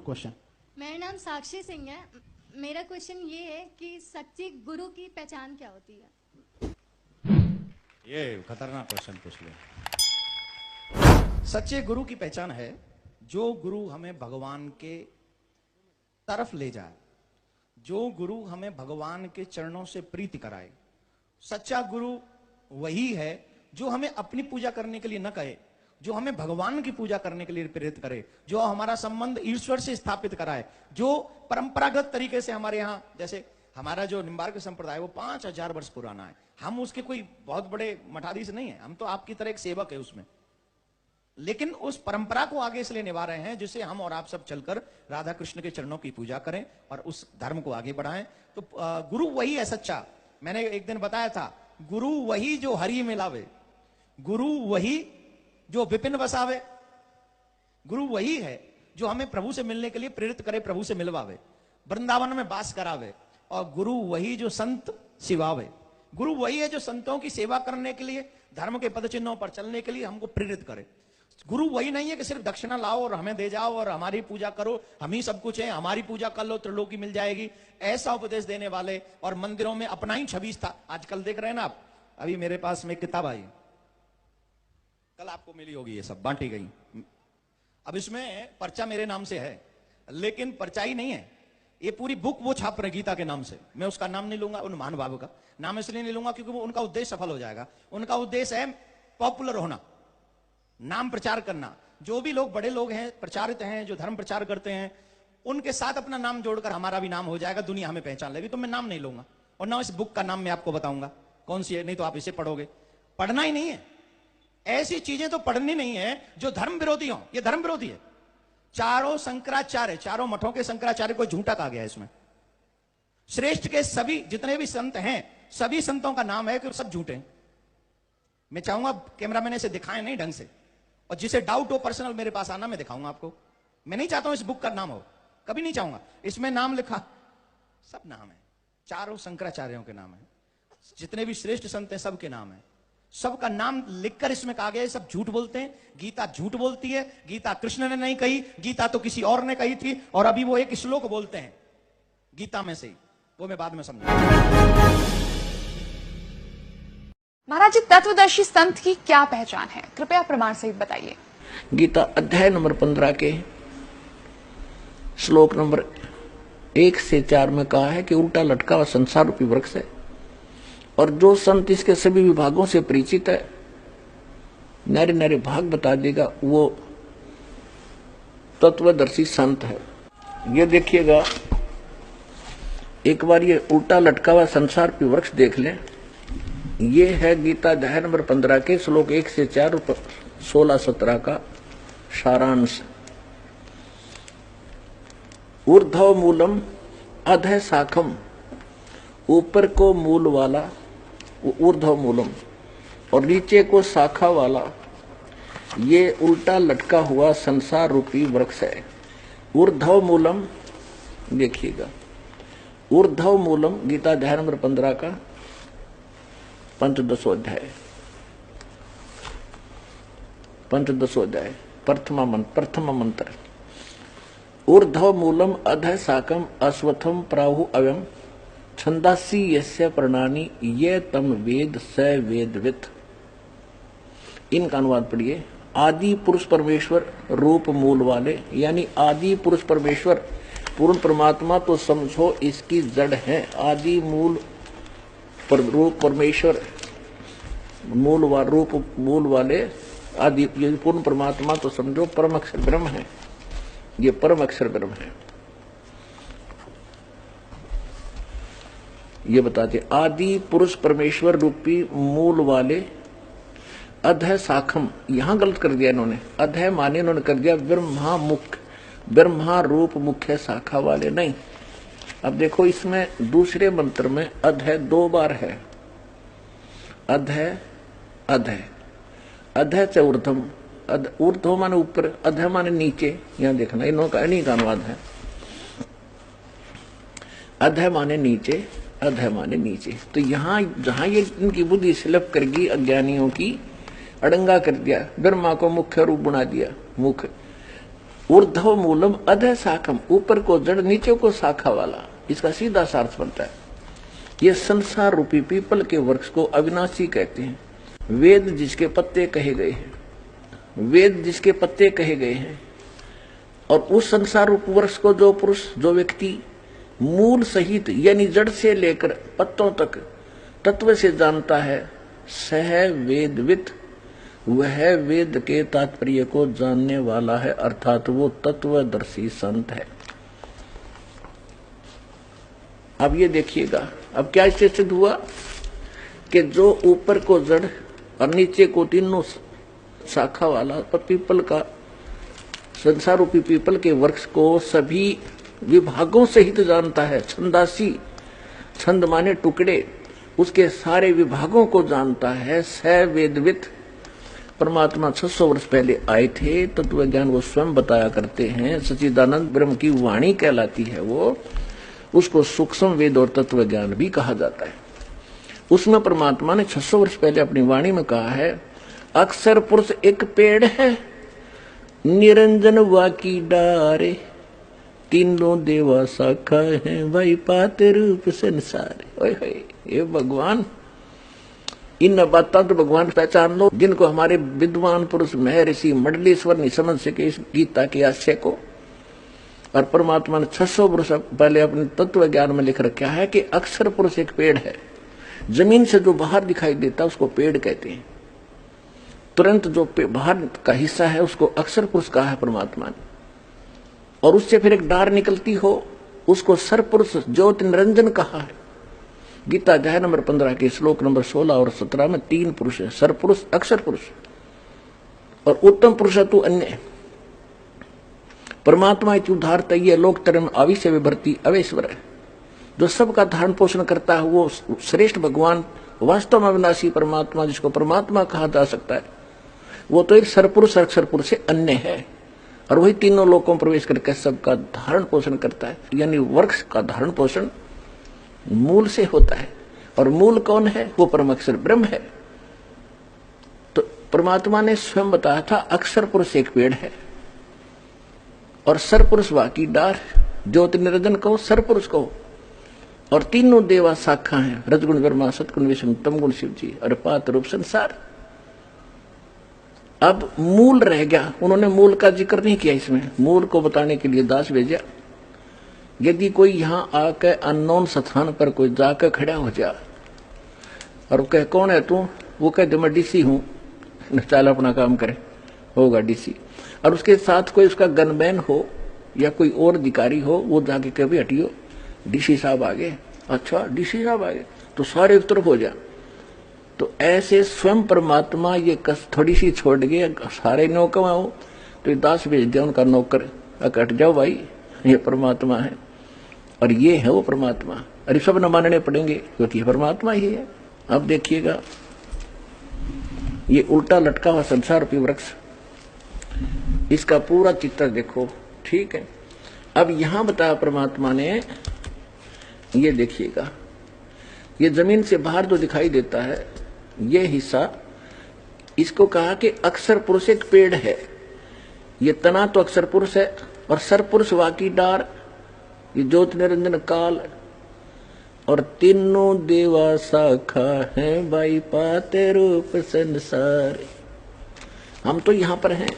Question. मेरा नाम साक्षी सिंह है। मेरा क्वेश्चन ये है कि सच्ची गुरु की पहचान क्या होती है? ये खतरनाक क्वेश्चन पूछ लिया। सच्चे गुरु की पहचान है जो गुरु हमें भगवान के तरफ ले जाए, जो गुरु हमें भगवान के चरणों से प्रीति कराए। सच्चा गुरु वही है जो हमें अपनी पूजा करने के लिए न कहे, जो हमें भगवान की पूजा करने के लिए प्रेरित करे, जो हमारा संबंध ईश्वर से स्थापित कराए, जो परंपरागत तरीके से हमारे यहाँ, जैसे हमारा जो निम्बार्क संप्रदाय वो 5000 वर्ष पुराना है। हम उसके कोई बहुत बड़े मठाधीश नहीं है, हम तो आपकी तरह एक सेवक है उसमें, लेकिन उस परंपरा को आगे इसलिए निभा रहे हैं जिसे हम और आप सब चलकर राधा कृष्ण के चरणों की पूजा करें और उस धर्म को आगे बढ़ाएं। तो गुरु वही है सच्चा। मैंने एक दिन बताया था, गुरु वही जो हरि मिलावे, गुरु वही जो विपिन बसावे, गुरु वही है जो हमें प्रभु से मिलने के लिए प्रेरित करे, प्रभु से मिलवावे, वृंदावन में वास करावे। और गुरु वही जो संत सिवावे, गुरु वही है जो संतों की सेवा करने के लिए, धर्म के पद चिन्हों पर चलने के लिए हमको प्रेरित करे। गुरु वही नहीं है कि सिर्फ दक्षिणा लाओ और हमें दे जाओ और हमारी पूजा करो, हम ही सब कुछ है, हमारी पूजा कर लो त्रिलोकी मिल जाएगी, ऐसा उपदेश देने वाले और मंदिरों में अपना ही छवि था। आजकल देख रहे हैं ना आप, अभी मेरे पास में किताब आई, कल आपको मिली होगी, ये सब बांटी गई। अब इसमें पर्चा मेरे नाम से है, लेकिन पर्चा ही नहीं है, ये पूरी बुक वो छाप रहे गीता के नाम से। मैं उसका नाम नहीं लूंगा, उन महानुभावों का नाम इसलिए नहीं लूंगा क्योंकि वो उनका उद्देश्य सफल हो जाएगा। उनका उद्देश्य है पॉपुलर होना, नाम प्रचार करना। जो भी लोग बड़े लोग हैं, प्रचारित हैं, जो धर्म प्रचार करते हैं, उनके साथ अपना नाम जोड़कर हमारा भी नाम हो जाएगा, दुनिया हमें पहचान लेगी। तो मैं नाम नहीं लूंगा और ना इस बुक का नाम मैं आपको बताऊंगा कौन सी है, नहीं तो आप इसे पढ़ोगे। पढ़ना ही नहीं है, ऐसी चीजें तो पढ़नी नहीं है जो धर्म विरोधी हो। ये धर्म विरोधी है। चारों शंकराचार्य, चारों मठों के शंकराचार्य को झूठा कहा गया है इसमें। श्रेष्ठ के सभी जितने भी संत हैं, सभी संतों का नाम है कि सब झूठे हैं। मैं चाहूंगा कैमरामैन इसे दिखाएं नहीं ढंग से, और जिसे डाउट हो पर्सनल मेरे पास आना, मैं दिखाऊंगा आपको। मैं नहीं चाहता हूं इस बुक का नाम हो, कभी नहीं चाहूंगा। इसमें नाम लिखा, सब नाम है, चारों शंकराचार्यों के नाम है, जितने भी श्रेष्ठ संत हैं सबके नाम है, सबका नाम लिखकर इसमें कहा गया है। सब झूठ बोलते हैं, गीता झूठ बोलती है। गीता कृष्ण ने नहीं कही, गीता तो किसी और ने कही थी। और अभी वो एक श्लोक बोलते हैं गीता में से ही, वो मैं बाद में समझूंगा। महाराज जी, तत्वदर्शी संत की क्या पहचान है, कृपया प्रमाण सहित बताइए। गीता अध्याय नंबर 15 के श्लोक नंबर 1 से 4 में कहा है कि उल्टा लटका हुआ संसार रूपी वृक्ष है, और जो संत इसके सभी विभागों से परिचित है, नारे नारे भाग बता देगा, वो तत्वदर्शी संत है। ये देखिएगा, एक बार ये उल्टा लटका हुआ संसार रूपी वृक्ष देख लें। ये है गीता अध्याय नंबर 15 के श्लोक 1 से 4 और 16-17 का सारांश। ऊर्ध्व मूलम अधः शाखम, ऊपर को मूल वाला ऊर्ध्व मूलम और नीचे को शाखा वाला, ये उल्टा लटका हुआ संसार रूपी वृक्ष है। ऊर्ध्व मूलम देखिएगा, ऊर्ध्व मूलम गीता अध्याय नंबर 15 का 15वां अध्याय, 15वां अध्याय, प्रथम मंत्र। ऊर्ध्व मूलम अधः शाकम अश्वत्थम प्राहु अव्यम छंदासी यस्य प्रणानी ये तम वेद स वेदवित। इनका अनुवाद पढ़िए। आदि पुरुष परमेश्वर रूप मूल वाले, यानी आदि पुरुष परमेश्वर पूर्ण परमात्मा तो समझो इसकी जड़ है। आदि मूल रूप परमेश्वर रूप मूल वाले आदि पूर्ण परमात्मा तो समझो परम अक्षर ब्रह्म है। ये परम अक्षर ब्रह्म है। ये बताते आदि पुरुष परमेश्वर रूपी मूल वाले अधः शाखम, यहां गलत कर दिया इन्होंने। अधः माने इन्होंने कर दिया ब्रह्मा मुख्य, ब्रह्मा रूप मुख्य शाखा वाले नहीं। अब देखो इसमें दूसरे मंत्र में अधः 2 बार है। अधः अधः अधः च ऊर्ध्वम, ऊर्ध्व माने ऊपर, अधः माने नीचे। यहां देखना इनका इन्हीं का अनुवाद है। अधः माने नीचे, अधः माने नीचे। तो यहां जहां ये इनकी बुद्धि स्लिप कर गई, अज्ञानियों की अड़ंगा कर दिया, ब्रह्मा को मुख्य रूप बना दिया। मुख्य ऊर्ध्व मूलम अधः शाखम, ऊपर को जड़ नीचे को शाखा वाला, इसका सीधा सार्थ बनता है। ये संसार रूपी पीपल के वृक्ष को अविनाशी कहते हैं। वेद जिसके पत्ते कहे गए हैं, वेद जिसके पत्ते कहे गए हैं, और उस संसार रूप वृक्ष को जो पुरुष, जो व्यक्ति मूल सहित यानी जड़ से लेकर पत्तों तक तत्व से जानता है, सह वेदवित, वह वेद के तात्पर्य को जानने वाला है, अर्थात वो तत्वदर्शी संत है। अब ये देखिएगा, अब क्या इससे सिद्ध हुआ कि जो ऊपर को जड़ और नीचे को तीनों शाखा वाला पीपल का, संसार रूपी पीपल के वृक्ष को सभी विभागों सहित जानता है, छंदासी, छंद माने टुकड़े, उसके सारे विभागों को जानता है, स वेदवित। परमात्मा 600 वर्ष पहले आए थे, तत्व ज्ञान वो स्वयं बताया करते हैं, सच्चिदानंद ब्रह्म की वाणी कहलाती है वो, उसको सूक्ष्म वेद और तत्व ज्ञान भी कहा जाता है। उसमें परमात्मा ने 600 वर्ष पहले अपनी वाणी में कहा है, अक्षर पुरुष एक पेड़ है, निरंजन वाकी डारे, तीनों देवा शाखा है, भाई पाते रूप संसार। ओए ये भगवान, इन बातों तो भगवान पहचान लो जिनको हमारे विद्वान पुरुष महर्षि मंडलेश्वर नहीं समझ सके इस गीता के आशय को। और परमात्मा ने 600 वर्ष पहले अपने तत्व ज्ञान में लिख रखा है कि अक्षर पुरुष एक पेड़ है, जमीन से जो बाहर दिखाई देता है उसको पेड़ कहते हैं, तुरंत जो बाहर का हिस्सा है उसको अक्षर पुरुष कहा है परमात्मा ने, और उससे फिर एक डार निकलती हो उसको सर पुरुष ज्योति निरंजन कहा है। गीता अध्याय नंबर 15 के श्लोक नंबर 16 और 17 में 3 पुरुष है, सर पुरुष, अक्षर पुरुष और उत्तम पुरुष तू अन्य। परमात्मा उदारता ये लोक तरम आविश्य विभर्ती अवेश्वर है, जो सबका धारण पोषण करता है वो श्रेष्ठ भगवान, वास्तव में अविनाशी परमात्मा जिसको परमात्मा कहा जा सकता है, वो तो एक सरपुरुष अक्षर पुरुष से अन्य है, और वही तीनों लोकों में प्रवेश करके सबका धारण पोषण करता है। यानी वृक्ष का धारण पोषण मूल से होता है, और मूल कौन है? वो परम अक्षर ब्रह्म है। तो परमात्मा ने स्वयं बताया था अक्षर पुरुष एक पेड़ है और सर पुरुष वाकी डार, ज्योति निरंजन कहो, सर पुरुष कहो, और तीनों देवा शाखा हैं, रजगुण ब्रह्मा, सतगुण विष्णु, तमगुण शिव जी और पात रूप संसार। अब मूल रह गया, उन्होंने मूल का जिक्र नहीं किया इसमें, मूल को बताने के लिए दास भेजा। यदि कोई यहां आकर अननोन स्थान पर कोई जाकर खड़ा हो जा और कहे कौन है तू, वो कहे मैं डीसी हूं, चल अपना काम करे, होगा डीसी, और उसके साथ कोई उसका गनमैन हो या कोई और अधिकारी हो, वो जाके कभी हटियो डीसी साहब आ गए, अच्छा डीसी साहब आ गए, तो सारे एक तरफ हो जा। तो ऐसे स्वयं परमात्मा ये कस थोड़ी सी छोड़ गए, सारे नौकर हो तो दास भेज दिया उनका नौकर, हट जाओ भाई, ये परमात्मा है और ये है वो परमात्मा, अरे सब न मानने पड़ेंगे क्योंकि परमात्मा ही है। अब देखिएगा ये उल्टा लटका हुआ संसार रूपी वृक्ष, इसका पूरा चित्र देखो, ठीक है। अब यहां बताया परमात्मा ने, ये देखिएगा ये जमीन से बाहर जो दिखाई देता है ये हिस्सा, इसको कहा कि अक्षर पुरुष एक पेड़ है, ये तना तो अक्षर पुरुष है और सर पुरुष वाकी डार, ये ज्योति निरंजन काल, और तीनों देवा शाखा है, भाई पाते रूप संसार। हम तो यहां पर हैं,